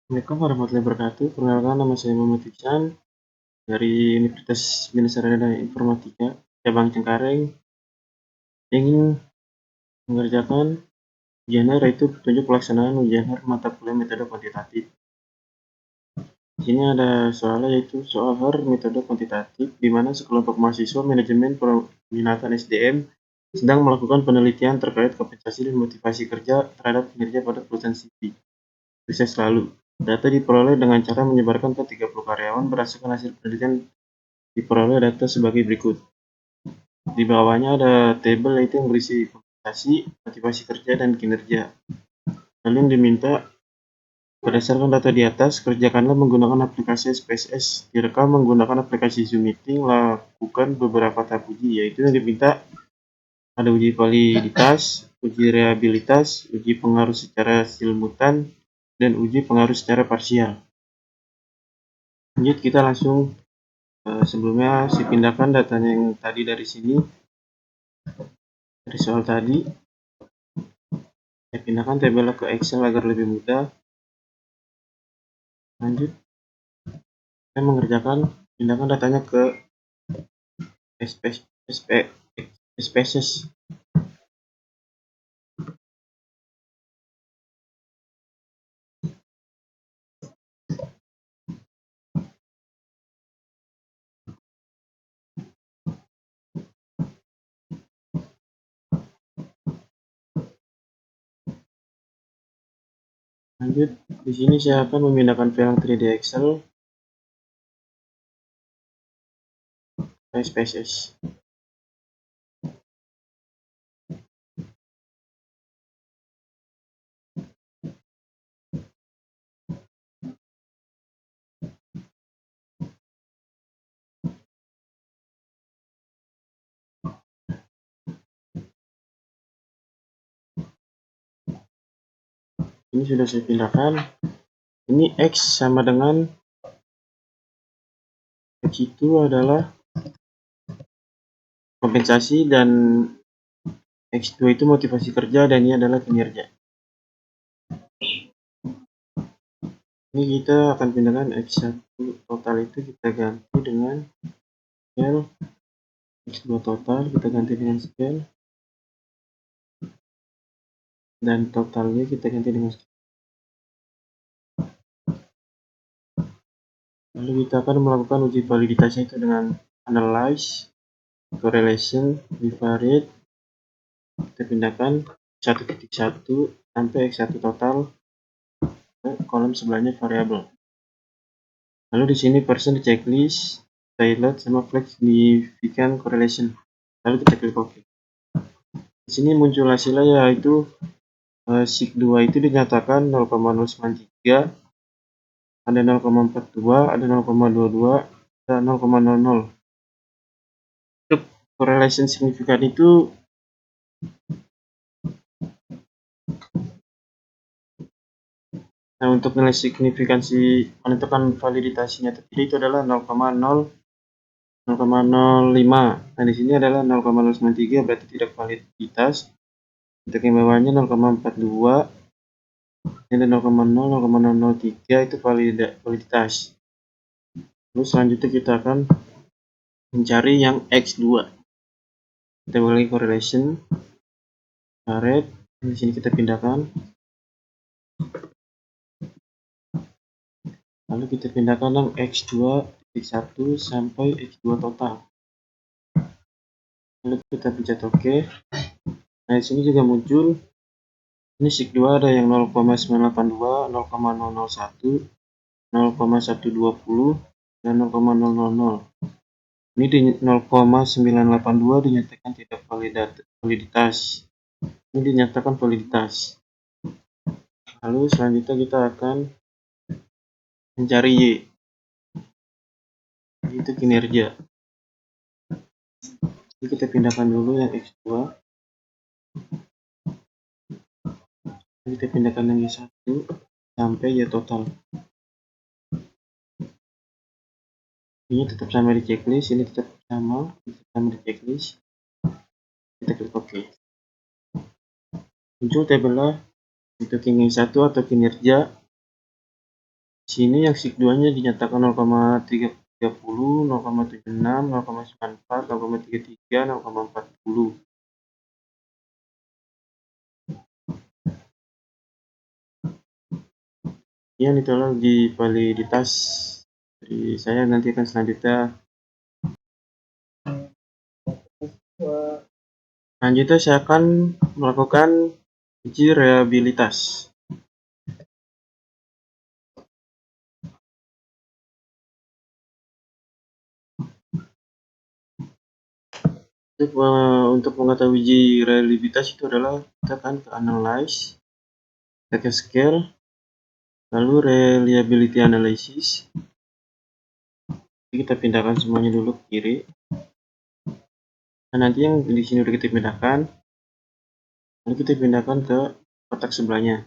Assalamualaikum warahmatullahi wabarakatuh. Perkenalkan, nama saya Muhammad Iksan dari Universitas Bina Sarjana dan Informatika cabang Cengkareng. Ingin mengerjakan ujian akhir, yaitu petunjuk pelaksanaan ujian akhir mata kuliah metode kuantitatif. Di sini ada soalnya, yaitu soal akhir metode kuantitatif, di mana sekelompok mahasiswa manajemen peminatan SDM sedang melakukan penelitian terkait kompensasi dan motivasi kerja terhadap kinerja pada perusahaan CV. Riset lalu, data diperoleh dengan cara menyebarkan ke 30 karyawan berdasarkan hasil penelitian. Diperoleh data sebagai berikut. Di bawahnya ada tabel, yaitu yang berisi kompensasi, motivasi kerja, dan kinerja. Lalu yang diminta, berdasarkan data di atas, kerjakanlah menggunakan aplikasi SPSS. Direkam menggunakan aplikasi Zoom Meeting. Lakukan beberapa tahap uji, yaitu yang diminta ada uji validitas, uji reliabilitas, uji pengaruh secara simultan, dan uji pengaruh secara parsial. Lanjut, kita langsung sebelumnya saya pindahkan datanya yang tadi dari sini, dari soal tadi. Saya pindahkan tabelnya ke Excel agar lebih mudah. Lanjut, saya mengerjakan pindahkan datanya ke SPSS. Lanjut, di sini saya akan memindahkan file 3D Excel ke SPSS. Ini sudah saya pindahkan. Ini X sama dengan X itu adalah kompensasi, dan X2 itu motivasi kerja, dan ini adalah kinerja. Ini kita akan pindahkan X1 total itu kita ganti dengan scale, X2 total kita ganti dengan scale, dan totalnya kita ganti dengan scale. Lalu kita akan melakukan uji validitasnya itu dengan analyze, correlation, bivariate. Kita pindahkan 1.1 sampai X1 total ke kolom sebelahnya variabel. Lalu di sini person di checklist, pilot sama flex significant correlation. Lalu kita klik OK. Di sini muncul hasilnya, yaitu sig2 itu dinyatakan 0,093, ada 0,42, ada 0,22, dan 0,00. Untuk correlation signifikan itu untuk nilai signifikansi menentukan validitasnya terpilih itu adalah 0,05. Nah, di sini adalah 0,093, berarti tidak validitas. Untuk yang bawahnya 0,42, ini 0,003 itu validitas. Lalu selanjutnya kita akan mencari yang X2. Kita mulai correlation, karet, di sini kita pindahkan. Lalu kita pindahkan yang X2.1 sampai X2 total. Lalu kita pencet OK. Nah, di sini juga muncul ini sig2 ada yang 0,982, 0,001, 0,120, dan 0,000. Ini di 0,982 dinyatakan tidak validitas. Ini dinyatakan validitas. Lalu selanjutnya kita akan mencari Y, yaitu kinerja. Jadi kita pindahkan dulu yang X2. Kita pindahkan yang Y1 sampai Y total. Ini tetap sama di checklist, ini tetap sama di checklist. Kita klik OK. Muncul tabelnya untuk yang Y1 atau kinerja. Sini yang sig2-nya dinyatakan 0,30, 0,76, 0,94, 0,33, 0,40. Yang ditolak di validitas. Jadi saya nanti akan selanjutnya saya akan melakukan uji reliabilitas. Untuk mengetahui uji reliabilitas itu adalah kita akan ke analyze, kita ke scale, lalu reliability analysis. Jadi kita pindahkan semuanya dulu ke kiri. Nah, nanti yang di sini udah kita pindahkan, lalu kita pindahkan ke kotak sebelahnya.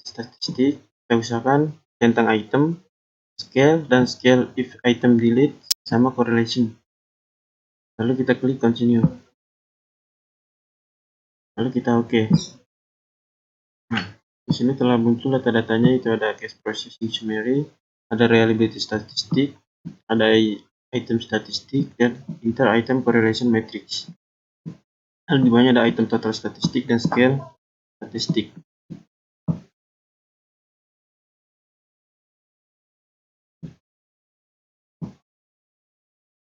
Statistik, kita usahakan tentang item, scale, dan scale if item delete sama correlation. Lalu kita klik continue. Lalu kita oke. Nah, di sini telah muncul data-datanya, itu ada case processing summary, ada reliability statistik, ada item statistik, dan inter item correlation matrix. Lalu di bawahnya ada item total statistik dan scale statistik.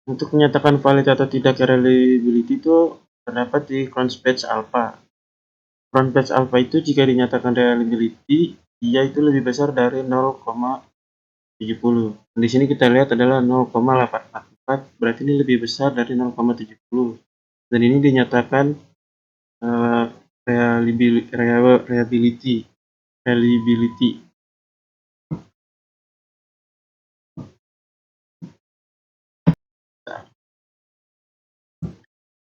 Untuk menyatakan valid atau tidak reliability itu terdapat di cronspatch alpha. Cronspatch alpha itu jika dinyatakan reliability, dia itu lebih besar dari 0,70. Di sini kita lihat adalah 0,844, berarti ini lebih besar dari 0,70. Dan ini dinyatakan reliability.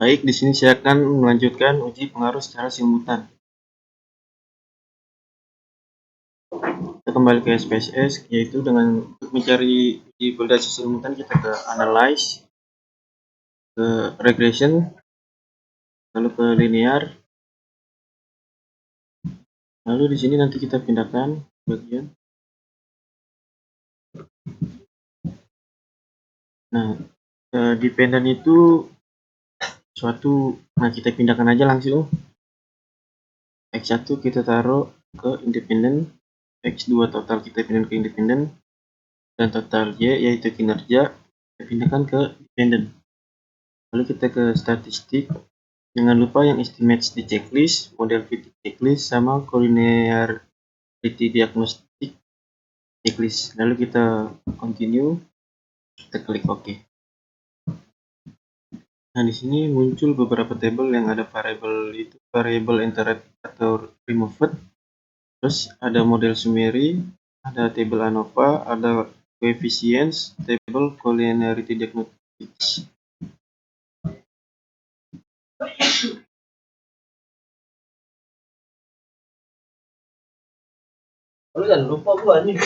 Baik, di sini saya akan melanjutkan uji pengaruh secara simultan. Kita kembali ke SPSS, yaitu dengan mencari uji validasi simultan, kita ke analyze, ke regression, lalu ke linear. Lalu di sini nanti kita pindahkan bagian. Nah, dependent itu suatu, nah kita pindahkan aja langsung. X1 kita taruh ke independent, X2 total kita pindah ke independent, dan total Y yaitu kinerja kita pindahkan ke dependent. Lalu kita ke statistik, jangan lupa yang estimates di checklist, model fit checklist, sama collinearity diagnostic checklist. Lalu kita continue, kita klik OK. Nah, di sini muncul beberapa table yang ada variable entered atau removed, terus ada model summary, ada table ANOVA, ada coefficients, table collinearity diagnostics. Lu jangan lupa gua nih.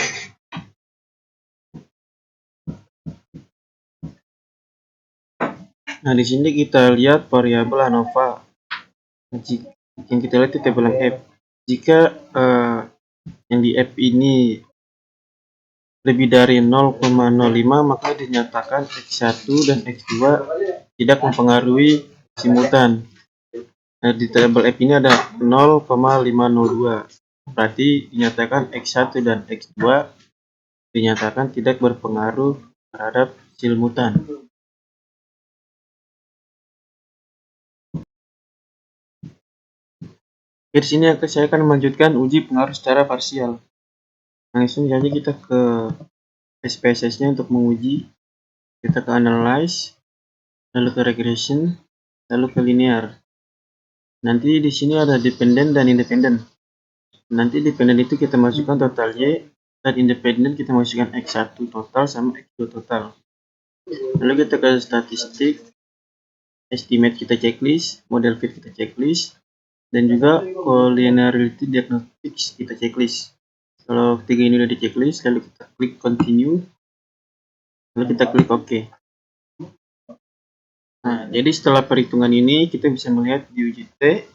Nah, di sini kita lihat variabel ANOVA. Yang kita lihat di tabel yang F. Jika yang di F ini lebih dari 0,05, maka dinyatakan X1 dan X2 tidak mempengaruhi simultan. Nah, di tabel F ini ada 0,502. Berarti dinyatakan X1 dan X2 dinyatakan tidak berpengaruh terhadap simultan. Di sini saya akan melanjutkan uji pengaruh secara parsial. Langsung saja kita ke SPSS-nya untuk menguji. Kita ke analyze, lalu ke regression, lalu ke linear. Nanti di sini ada dependent dan independent. Nanti dependent itu kita masukkan total Y, dan independent kita masukkan X1 total sama X2 total. Lalu kita ke statistik, estimate kita checklist, model fit kita checklist, dan juga collinearity diagnostics kita checklist. Kalau ketiga ini udah di checklist, lalu kita klik continue, lalu kita klik OK. Nah, jadi setelah perhitungan ini kita bisa melihat di uji T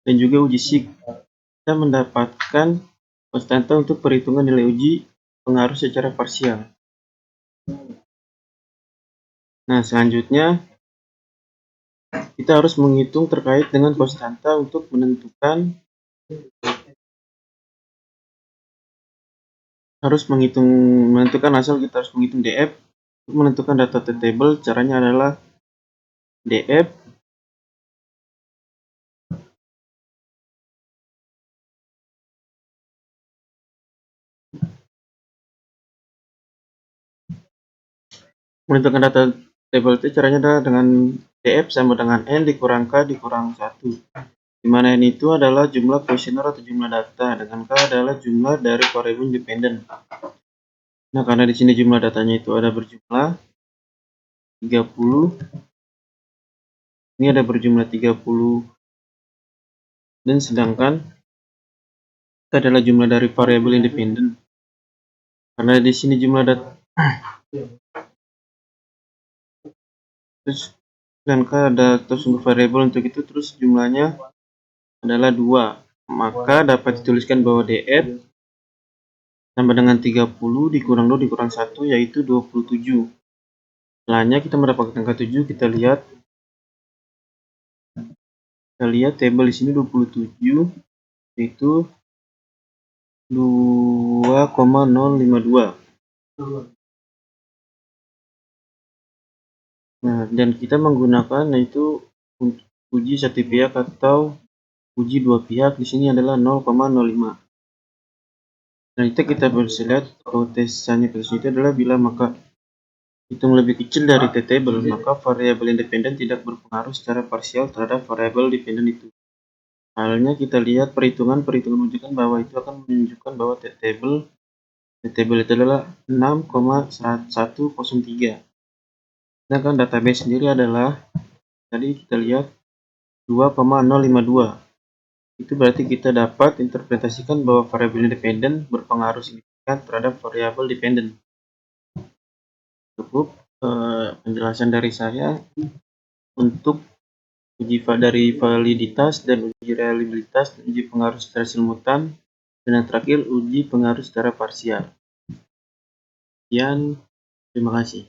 dan juga uji SIG. Kita mendapatkan konstanta untuk perhitungan nilai uji pengaruh secara parsial. Nah, selanjutnya kita harus menghitung terkait dengan konstanta untuk menentukan asal kita harus menghitung DF. Untuk menentukan data table, caranya adalah DF menentukan data table itu caranya adalah dengan DF sama dengan N dikurang K dikurang 1, di mana N itu adalah jumlah kuesioner atau jumlah data, dengan K adalah jumlah dari variabel independen. Nah, karena di sini jumlah datanya itu ada berjumlah 30, ini ada berjumlah 30, dan sedangkan K adalah jumlah dari variabel independen. Karena di sini jumlah data terus dan K ada tersungguh variabel untuk itu, terus jumlahnya adalah 2, maka dapat dituliskan bahwa DF tambah dengan 30 dikurang 2 dikurang 1 yaitu 27. Setelahnya kita mendapatkan angka 7, kita lihat tabel di sini 27 yaitu 2,052. Nah, dan kita menggunakan yaitu uji satu pihak atau uji dua pihak di sini adalah 0,05. Nah, itu kita bisa lihat hipotesannya itu adalah bila maka hitung lebih kecil dari t-table, maka variabel independen tidak berpengaruh secara parsial terhadap variabel dependen itu. Halnya kita lihat perhitungan menunjukkan bahwa itu akan menunjukkan bahwa t-table itu adalah 6,103. Sedangkan database sendiri adalah tadi kita lihat 2,052. Itu berarti kita dapat interpretasikan bahwa variabel independen berpengaruh signifikan terhadap variabel dependen. Cukup penjelasan dari saya untuk uji dari validitas dan uji reliabilitas, uji pengaruh secara simultan, dan yang terakhir uji pengaruh secara parsial. Sekian, terima kasih.